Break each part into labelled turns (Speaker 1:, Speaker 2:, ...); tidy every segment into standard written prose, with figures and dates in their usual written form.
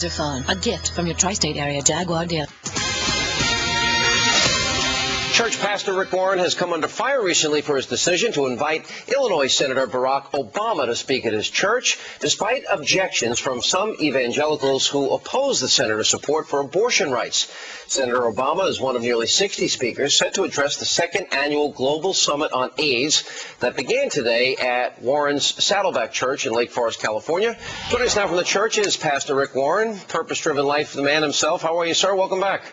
Speaker 1: phone. A gift from your tri-state area Jaguar dealer.
Speaker 2: Church pastor Rick Warren has come under fire recently for his decision to invite Illinois Senator Barack Obama to speak at his church, despite objections from some evangelicals who oppose the senator's support for abortion rights. Senator Obama is one of nearly 60 speakers set to address the second annual Global Summit on AIDS that began today at Warren's Saddleback Church in Lake Forest, California. Joining us now from the church is Pastor Rick Warren, purpose-driven life of the man himself. How are you, sir? Welcome back.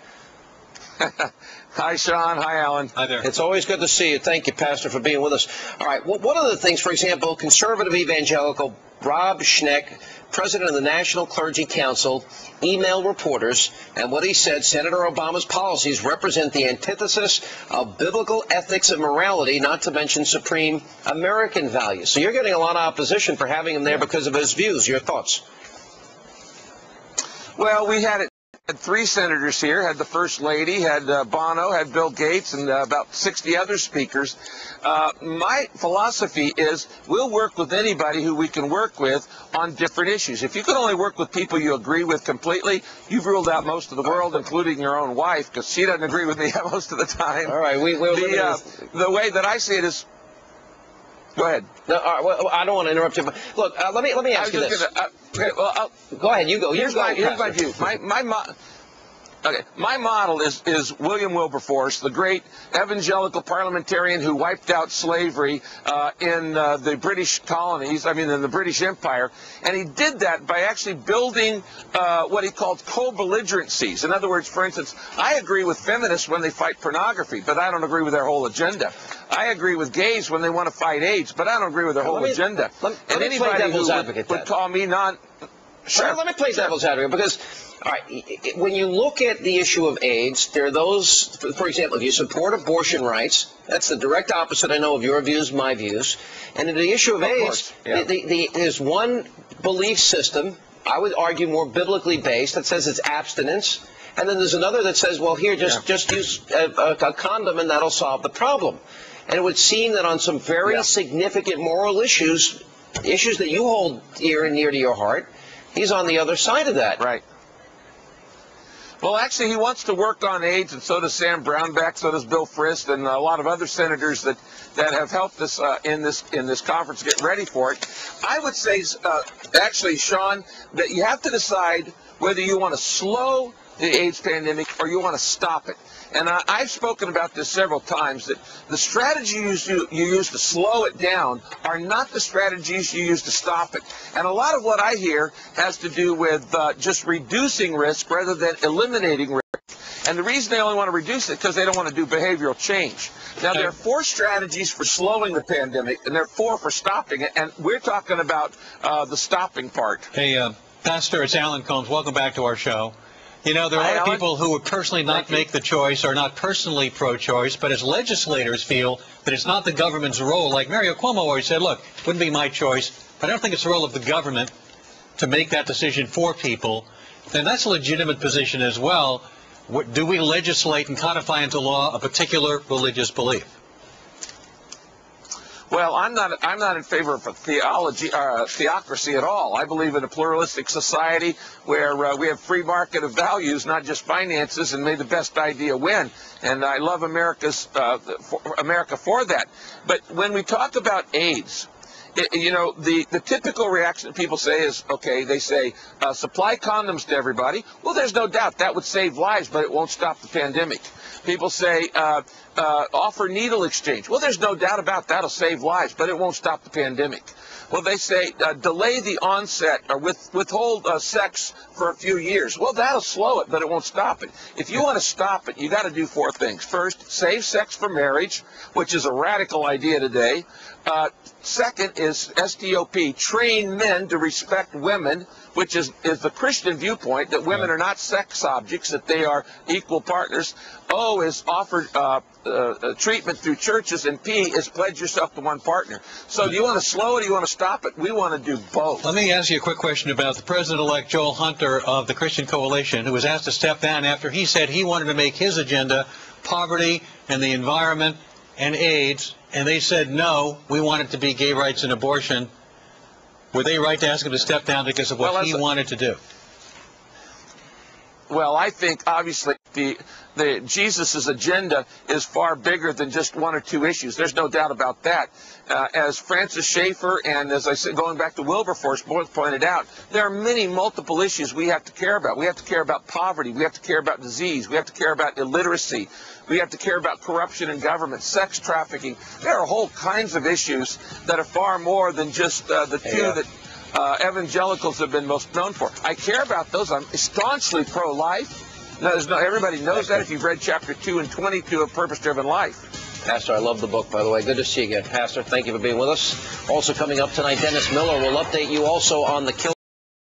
Speaker 3: Hi, Sean. Hi, Alan.
Speaker 2: Hi there. It's always good to see you. Thank you, Pastor, for being with us. All right. Well, one of the things, for example, conservative evangelical Rob Schneck, president of the National Clergy Council, emailed reporters, and what he said, Senator Obama's policies represent the antithesis of biblical ethics and morality, not to mention supreme American values. So you're getting a lot of opposition for having him there because of his views. Your thoughts?
Speaker 3: Well, we had three senators here, had the First Lady, had Bono, had Bill Gates, and about 60 other speakers. My philosophy is we'll work with anybody who we can work with on different issues. If you can only work with people you agree with completely, you've ruled out most of the world, including your own wife, because she doesn't agree with me most of the time.
Speaker 2: All right.
Speaker 3: The way that I see it is... Go ahead.
Speaker 2: No, all right, well, I don't want to interrupt you, but look, let me ask you this. Go ahead, you go.
Speaker 3: Here's my view. My model is William Wilberforce, the great evangelical parliamentarian who wiped out slavery in the British colonies, in the British Empire, and he did that by actually building what he called co-belligerencies. In other words, for instance, I agree with feminists when they fight pornography, but I don't agree with their whole agenda. I agree with gays when they want to fight AIDS, but I don't agree with their whole agenda.
Speaker 2: And anybody who
Speaker 3: would call me non...
Speaker 2: Sure. Let me play devil's advocate, because, all right, when you look at the issue of AIDS, there are those, for example, if you support abortion rights, that's the direct opposite, I know, of your views, my views. And in the issue of AIDS, there's one belief system, I would argue more biblically based, that says it's abstinence. And then there's another that says, well, here, just use a condom and that'll solve the problem. And it would seem that on some very significant moral issues that you hold dear and near to your heart, he's on the other side of that.
Speaker 3: Right. Well, actually, he wants to work on AIDS, and so does Sam Brownback, so does Bill Frist, and a lot of other senators that have helped us in this conference get ready for it. I would say, actually, Sean, that you have to decide whether you want to slow the AIDS pandemic or you want to stop it. And I've spoken about this several times, that the strategies you use to slow it down are not the strategies you use to stop it. And a lot of what I hear has to do with just reducing risk rather than eliminating risk. And the reason they only want to reduce it because they don't want to do behavioral change. Now, there are 4 strategies for slowing the pandemic, and there are 4 for stopping it. And we're talking about the stopping part.
Speaker 4: Hey, Pastor, it's Hanity Colmes. Welcome back to our show. You know, there are a lot of people who would personally not make the choice or not personally pro-choice, but as legislators feel that it's not the government's role. Like Mario Cuomo always said, look, it wouldn't be my choice, but I don't think it's the role of the government to make that decision for people. Then that's a legitimate position as well. Do we legislate and codify into law a particular religious belief?
Speaker 3: Well, I'm not in favor of a theocracy at all. I believe in a pluralistic society where we have free market of values, not just finances, and may the best idea win. And I love America for that. But when we talk about AIDS, the typical reaction people say is, okay, they say, supply condoms to everybody. Well, there's no doubt that would save lives, but it won't stop the pandemic. People say, offer needle exchange. Well, there's no doubt about that'll save lives, but it won't stop the pandemic. Well, they say delay the onset or withhold sex for a few years. Well, that'll slow it, but it won't stop it. If you want to stop it, you got to do 4 things. First, save sex for marriage, which is a radical idea today. Second is STOP, train men to respect women, which is the Christian viewpoint, that women are not sex objects, that they are equal partners. O is offered treatment through churches, and P is pledge yourself to one partner. So do you want to slow it or do you want to stop it? We want to do both.
Speaker 4: Let me ask you a quick question about the President-elect Joel Hunter of the Christian Coalition, who was asked to step down after he said he wanted to make his agenda poverty and the environment and AIDS, and they said, no, we want it to be gay rights and abortion. Were they right to ask him to step down because of what he wanted to do?
Speaker 3: Well, I think obviously the Jesus' agenda is far bigger than just one or two issues. There's no doubt about that. As Francis Schaeffer and, as I said, going back to Wilberforce both pointed out, there are many multiple issues we have to care about. We have to care about poverty. We have to care about disease. We have to care about illiteracy. We have to care about corruption in government, sex trafficking. There are whole kinds of issues that are far more than just the two that evangelicals have been most known for. I care about those. I'm staunchly pro-life. Everybody knows that if you've read chapter 2 and 22 of Purpose-Driven Life.
Speaker 2: Pastor, I love the book, by the way. Good to see you again. Pastor, thank you for being with us. Also coming up tonight, Dennis Miller will update you also on the killing